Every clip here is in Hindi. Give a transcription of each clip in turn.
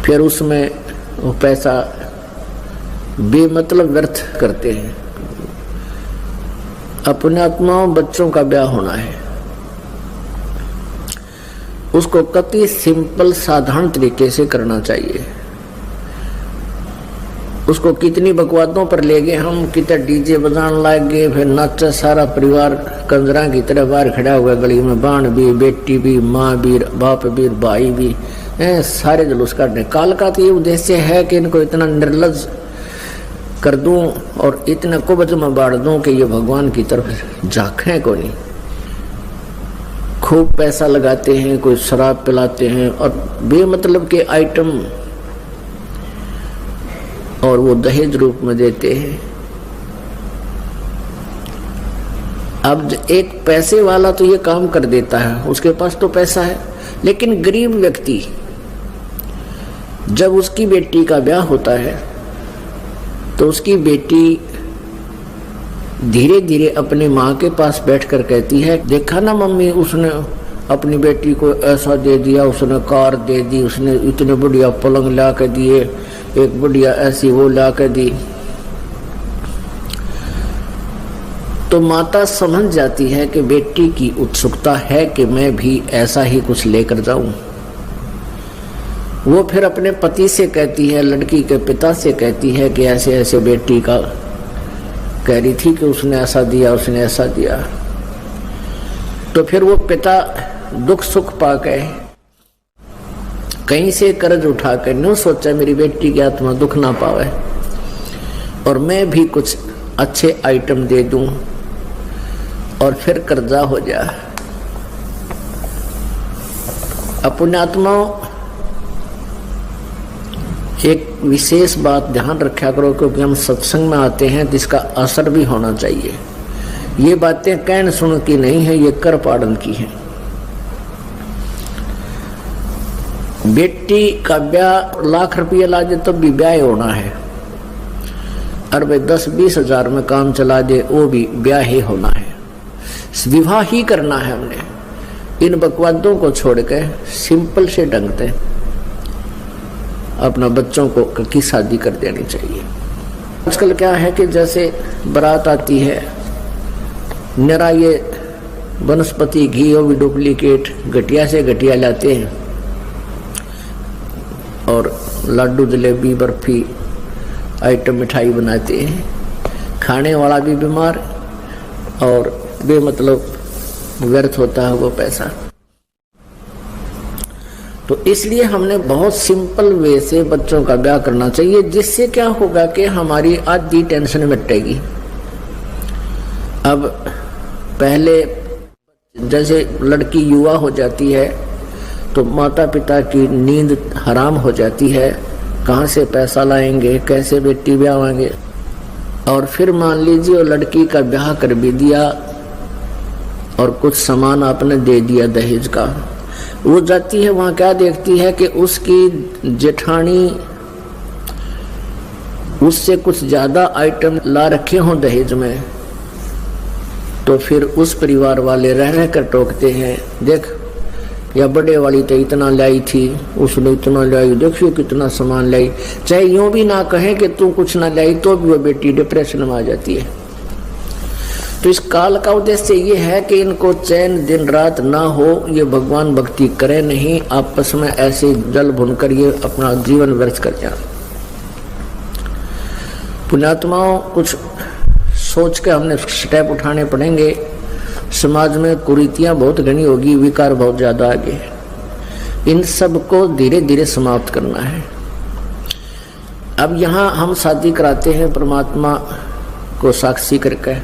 फिर उसमें वो पैसा बेमतलब व्यर्थ करते हैं। अपने आत्माओं बच्चों का ब्याह होना है, उसको कति सिंपल साधारण तरीके से करना चाहिए। उसको कितनी बकवादों पर ले गए हम, कितना डीजे बजाने लग गए, फिर नाचा सारा परिवार कंजरा की तरह बाहर खड़ा हुआ गली में, बाण भी, बेटी भी, माँ भी, बाप भी, भाई भी, सारे जुलूस काटने। काल का तो ये उद्देश्य है कि इनको इतना निर्लज कर दूं और इतना कुबज में बाढ़ दूं कि ये भगवान की तरफ झांकें को नहीं। खूब पैसा लगाते हैं, कोई शराब पिलाते हैं और बेमतलब के आइटम और वो दहेज रूप में देते हैं। अब एक पैसे वाला तो ये काम कर देता है, उसके पास तो पैसा है, लेकिन गरीब व्यक्ति जब उसकी बेटी का ब्याह होता है तो उसकी बेटी धीरे धीरे अपनी माँ के पास बैठकर कहती है, देखा ना मम्मी, उसने अपनी बेटी को ऐसा दे दिया, उसने कार दे दी, उसने इतने बढ़िया पलंग ला के दिए, एक बढ़िया ऐसी वो ला के दी। तो माता समझ जाती है कि बेटी की उत्सुकता है कि मैं भी ऐसा ही कुछ लेकर जाऊं। वो फिर अपने पति से कहती है, लड़की के पिता से कहती है कि ऐसे ऐसे बेटी का कह रही थी कि उसने ऐसा दिया, उसने ऐसा दिया। तो फिर वो पिता दुख सुख पाके कहीं से कर्ज उठाकर न सोचा मेरी बेटी की आत्मा दुख ना पावे और मैं भी कुछ अच्छे आइटम दे दूं और फिर कर्जा हो जा। अपने आत्माओं एक विशेष बात ध्यान रखा करो, क्योंकि हम सत्संग में आते हैं तो इसका असर भी होना चाहिए। ये बातें कहन सुन की नहीं है, ये कर पाड़न की है। बेटी का ब्याह लाख रुपये ला दे तब भी ब्याह होना है, और भाई 10-20 हजार में काम चला दे वो भी ब्याह ही होना है, विवाह ही करना है। हमने इन बकवादों को छोड़ के सिंपल से ढंग से अपना बच्चों को की शादी कर देनी चाहिए। आजकल क्या है कि जैसे बारात आती है, निरा ये वनस्पति घी और भी डुप्लीकेट घटिया से घटिया लाते हैं और लड्डू जलेबी बर्फी आइटम मिठाई बनाते हैं। खाने वाला भी बीमार और बेमतलब व्यर्थ होता है वो पैसा। तो इसलिए हमने बहुत सिंपल वे से बच्चों का ब्याह करना चाहिए, जिससे क्या होगा कि हमारी आधी टेंशन मिटेगी। अब पहले जैसे लड़की युवा हो जाती है तो माता पिता की नींद हराम हो जाती है, कहाँ से पैसा लाएंगे, कैसे बेटी ब्याहेंगे। और फिर मान लीजिए वो लड़की का ब्याह कर भी दिया और कुछ सामान आपने दे दिया दहेज का, वो जाती है वहां क्या देखती है कि उसकी जेठानी उससे कुछ ज्यादा आइटम ला रखे हों दहेज में, तो फिर उस परिवार वाले रह रह कर टोकते हैं, देख या बड़े वाली तो इतना लाई थी, उसने इतना लाई, देखियो कितना सामान लाई। चाहे यूं भी ना कहें कि तू कुछ ना लाई तो भी वो बेटी डिप्रेशन में आ जाती है। तो इस काल का उद्देश्य ये है कि इनको चैन दिन रात ना हो, ये भगवान भक्ति करे नहीं, आपस में ऐसे जल भुनकर ये अपना जीवन व्यर्थ कर जाए। पुण्यात्माओं कुछ सोच के हमने स्टेप उठाने पड़ेंगे। समाज में कुरीतियां बहुत घनी होगी, विकार बहुत ज्यादा आगे, इन सब को धीरे धीरे समाप्त करना है। अब यहाँ हम शादी कराते हैं परमात्मा को साक्षी करके,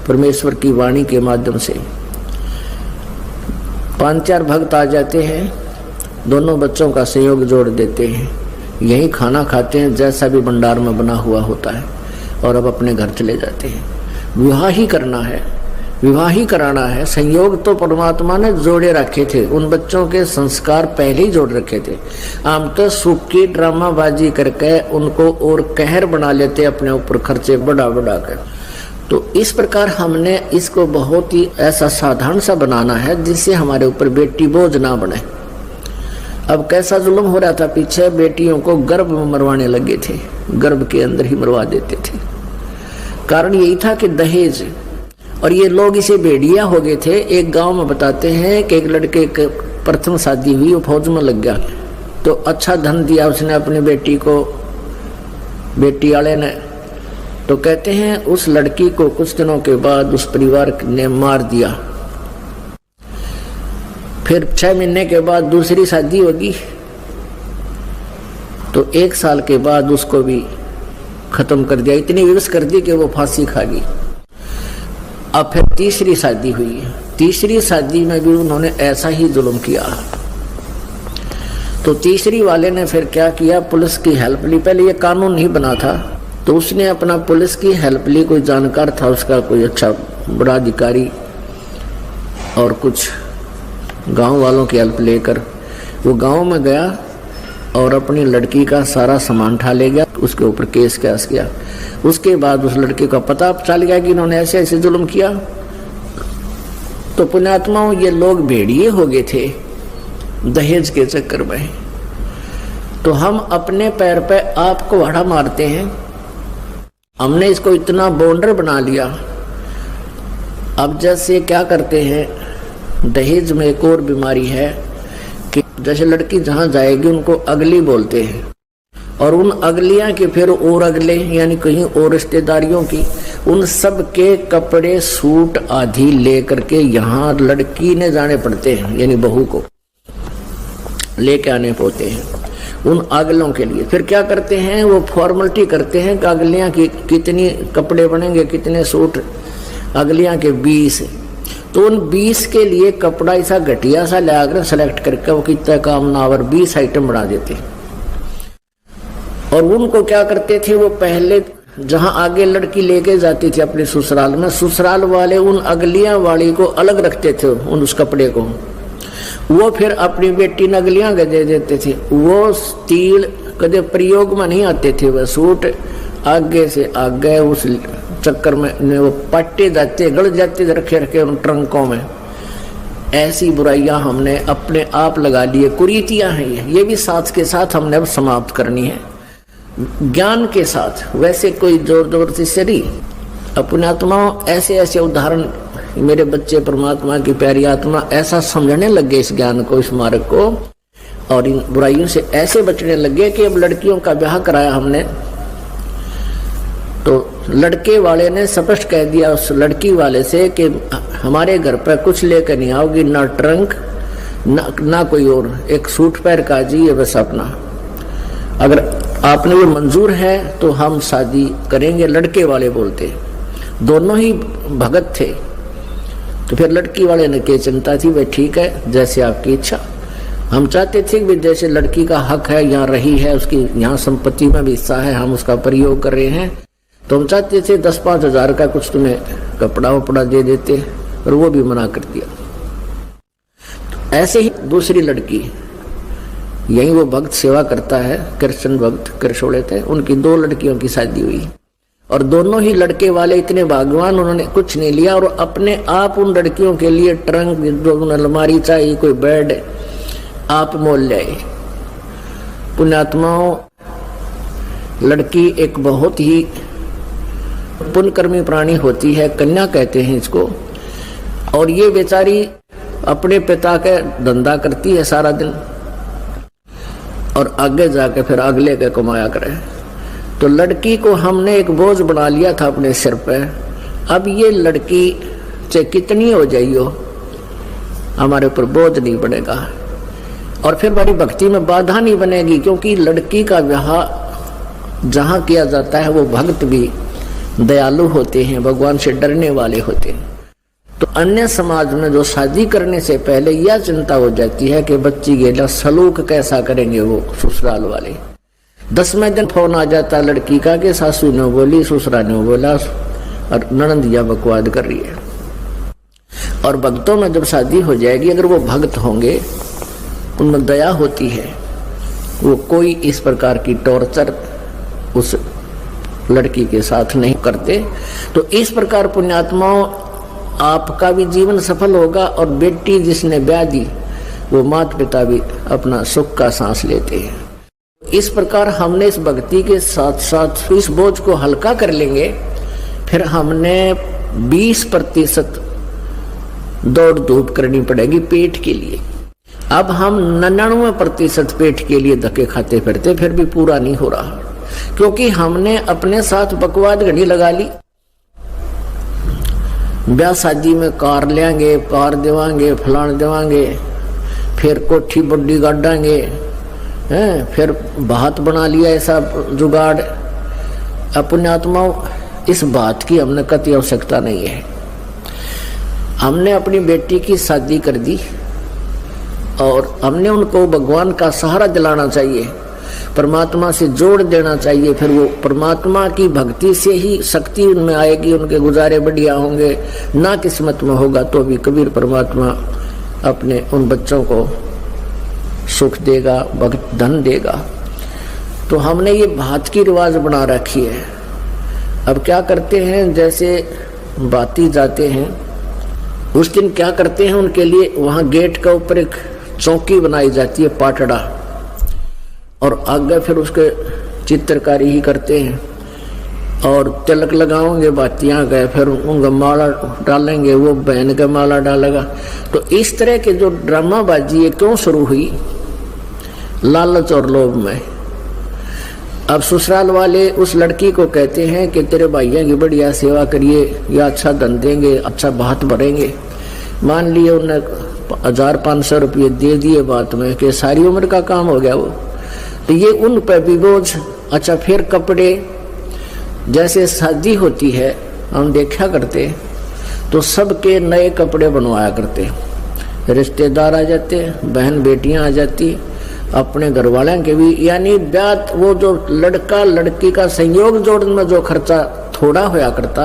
परमेश्वर की वाणी के माध्यम से। 5-4 भक्त आ जाते हैं, दोनों बच्चों का संयोग जोड़ देते हैं, यही खाना खाते हैं जैसा भी भंडार में बना हुआ होता है, और अब अपने घर चले जाते हैं। विवाह ही करना है, विवाह ही कराना है। संयोग तो परमात्मा ने जोड़े रखे थे, उन बच्चों के संस्कार पहले ही जोड़ रखे थे। हम तो सूखी ड्रामाबाजी करके उनको और कहर बना लेते अपने ऊपर, खर्चे बढ़ा बढ़ा कर। तो इस प्रकार हमने इसको बहुत ही ऐसा साधारण सा बनाना है जिससे हमारे ऊपर बेटी बोझ ना बने। अब कैसा जुल्म हो रहा था पीछे, बेटियों को गर्भ में मरवाने लगे थे, गर्भ के अंदर ही मरवा देते थे। कारण यही था कि दहेज। और ये लोग इसे भेड़िया हो गए थे। एक गांव में बताते हैं कि एक लड़के की प्रथम शादी हुई, वो फौज में लग गया, तो अच्छा धन दिया उसने अपनी बेटी को, बेटी वाले ने। तो कहते हैं उस लड़की को कुछ दिनों के बाद उस परिवार ने मार दिया। फिर 6 महीने के बाद दूसरी शादी होगी, तो 1 साल के बाद उसको भी खत्म कर दिया, इतनी विवश कर दी कि वो फांसी खा गई। अब फिर तीसरी शादी हुई, तीसरी शादी में भी उन्होंने ऐसा ही जुल्म किया। तो तीसरी वाले ने फिर क्या किया, पुलिस की हेल्प ली। पहले ये कानून नहीं बना था, तो उसने अपना पुलिस की हेल्प ली। कोई जानकार था उसका, कोई अच्छा बड़ा अधिकारी, और कुछ गांव वालों की हेल्प लेकर वो गांव में गया और अपनी लड़की का सारा सामान उठा ले गया, उसके ऊपर केस किया। उसके बाद उस लड़के का पता चल गया कि इन्होंने ऐसे ऐसे जुल्म किया। तो पुण्यात्माओं, ये लोग भेड़िए हो गए थे दहेज के चक्कर में। तो हम अपने पैर पे आपको वाड़ा मारते हैं। हमने इसको इतना बॉन्डर बना लिया। अब जैसे क्या करते हैं, दहेज में एक और बीमारी है कि जैसे लड़की जहां जाएगी उनको अगली बोलते हैं, और उन अगलियां के फिर और अगले, यानी कहीं और रिश्तेदारियों की, उन सब के कपड़े सूट आदि लेकर के यहाँ लड़की ने जाने पड़ते हैं, यानी बहू को लेके आने पड़ते हैं उन अगलों के लिए। फिर क्या करते हैं, वो फॉर्मेलिटी करते हैं कि अगलियां की कितनी कपड़े बनेंगे, कितने सूट, अगलियां के 20। तो उन 20 के लिए कपड़ा ऐसा घटिया सा लाकर सेलेक्ट करके वो कितना काम ना और 20 आइटम बना देते। और उनको क्या करते थे, वो पहले जहां आगे लड़की लेके जाती थी अपने ससुराल में, ससुराल वाले उन अगलियां वाली को अलग रखते थे उन उस कपड़े को। वो फिर अपनी बेटी ने अगलियां दे देते थे। वो तिल कदे प्रयोग में नहीं आते थे, वह सूट आगे से आगे उस चक्कर में वो पट्टे जाते, गड़ जाते रखे रखे उन ट्रंकों में। ऐसी बुराइयां हमने अपने आप लगा लिए, कुरीतियां हैं ये भी साथ के साथ हमने अब समाप्त करनी है, ज्ञान के साथ। वैसे कोई जोर जबरदस्ती से नहीं। अपने आत्माओं, ऐसे ऐसे उदाहरण मेरे बच्चे परमात्मा की प्यारी आत्मा ऐसा समझने लगे इस ज्ञान को, इस मार्ग को, और इन बुराइयों से ऐसे बचने लगे कि अब लड़कियों का ब्याह कराया हमने, तो लड़के वाले ने स्पष्ट कह दिया उस लड़की वाले से कि हमारे घर पर कुछ लेकर नहीं आओगी, ना ट्रंक ना कोई और, एक सूट पैर का जी है बस अपना। अगर आपने वो मंजूर है तो हम शादी करेंगे। लड़के वाले बोलते, दोनों ही भगत थे। तो फिर लड़की वाले ने क्या चिंता थी, भाई ठीक है जैसे आपकी इच्छा। हम चाहते थे कि जैसे लड़की का हक है, यहाँ रही है, उसकी यहाँ संपत्ति में भी हिस्सा है, हम उसका प्रयोग कर रहे हैं, तो हम चाहते थे 10-5 हजार का कुछ तुम्हें कपड़ा वपड़ा दे देते, और वो भी मना कर दिया। तो ऐसे ही दूसरी लड़की, यही वो भक्त सेवा करता है, कृष्ण भक्त कृष्ण थे, उनकी 2 लड़कियों की शादी हुई, और दोनों ही लड़के वाले इतने भाग्यवान, उन्होंने कुछ नहीं लिया और अपने आप उन लड़कियों के लिए ट्रंक, जो अलमारी चाहिए, कोई बेड आप मोल ले। पुण्यात्माओं, लड़की एक बहुत ही पुण्यकर्मी प्राणी होती है, कन्या कहते हैं इसको, और ये बेचारी अपने पिता के धंधा करती है सारा दिन, और आगे जाके फिर अगले के कमाया करे। तो लड़की को हमने एक बोझ बना लिया था अपने सिर पे। अब ये लड़की चाहे कितनी हो जाइयो, हमारे ऊपर बोझ नहीं बनेगा, और फिर हमारी भक्ति में बाधा नहीं बनेगी, क्योंकि लड़की का विवाह जहाँ किया जाता है वो भक्त भी दयालु होते हैं, भगवान से डरने वाले होते हैं। तो अन्य समाज में जो शादी करने से पहले यह चिंता हो जाती है कि बच्ची गेला सलूक कैसा करेंगे वो ससुराल वाले। 10वें दिन फोन आ जाता है लड़की का कि सासू ने बोली, ससुरा ने बोला, और ननंदिया बकवाद कर रही है। और भक्तों में जब शादी हो जाएगी, अगर वो भक्त होंगे, उनमें दया होती है, वो कोई इस प्रकार की टॉर्चर उस लड़की के साथ नहीं करते। तो इस प्रकार पुण्यात्माओं, आपका भी जीवन सफल होगा, और बेटी जिसने ब्याह दी वो माता पिता भी अपना सुख का सांस लेते हैं। इस प्रकार हमने इस भक्ति के साथ साथ इस बोझ को हल्का कर लेंगे। फिर हमने 20% दौड़ धूप करनी पड़ेगी पेट के लिए। अब हम 99% पेट के लिए धक्के खाते फिरते, फिर भी पूरा नहीं हो रहा, क्योंकि हमने अपने साथ बकवाद घड़ी लगा ली। ब्याह शादी में कार लेंगे, कार देवांगे, फलान देवांगे, फिर कोठी बड्डी गाड़ांगे, फिर बात बना लिया ऐसा जुगाड़। अपने आत्माओं, इस बात की हमने कतई आवश्यकता नहीं है। हमने अपनी बेटी की शादी कर दी और हमने उनको भगवान का सहारा दिलाना चाहिए, परमात्मा से जोड़ देना चाहिए। फिर वो परमात्मा की भक्ति से ही शक्ति उनमें आएगी, उनके गुजारे बढ़िया होंगे। ना किस्मत में होगा तो भी कबीर परमात्मा अपने उन बच्चों को सुख देगा, भक्त धन देगा। तो हमने ये भात की रिवाज बना रखी है। अब क्या करते हैं, जैसे बाती जाते हैं उस दिन क्या करते हैं, उनके लिए वहाँ गेट का ऊपर एक चौकी बनाई जाती है, पाटड़ा, और आगे फिर उसके चित्रकारी ही करते हैं और तिलक लगाओगे, बातियाँ गए, फिर उनका माला डालेंगे, वो बहन का माला डालेगा। तो इस तरह के जो ड्रामाबाजी है क्यों शुरू हुई? लालच और लोभ में। अब ससुराल वाले उस लड़की को कहते हैं कि तेरे भाइयों की बढ़िया सेवा करिए, या अच्छा धन देंगे, अच्छा बात भरेंगे। मान लिए उन्हें 1500 रुपये दे दिए बात में कि सारी उम्र का काम हो गया वो। तो ये उन पर भी बोझ। अच्छा, फिर कपड़े, जैसे शादी होती है हम देखा करते तो सबके नए कपड़े बनवाया करते, रिश्तेदार आ जाते, बहन बेटियां आ जाती, अपने घर वालों के भी, यानी ब्याह वो जो लड़का लड़की का संयोग जोड़ने में जो खर्चा थोड़ा होया करता,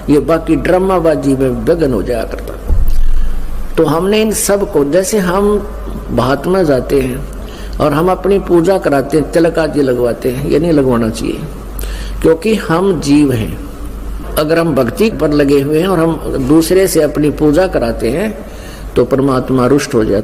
ये बाकी ड्रामाबाजी में विघ्न हो जाया करता। तो हमने इन सब को, जैसे हम भात में जाते हैं और हम अपनी पूजा कराते हैं, तिलक आदि लगवाते हैं, ये नहीं लगवाना चाहिए, क्योंकि हम जीव हैं। अगर हम भक्ति पर लगे हुए हैं और हम दूसरे से अपनी पूजा कराते हैं तो परमात्मा रुष्ट हो जाता है।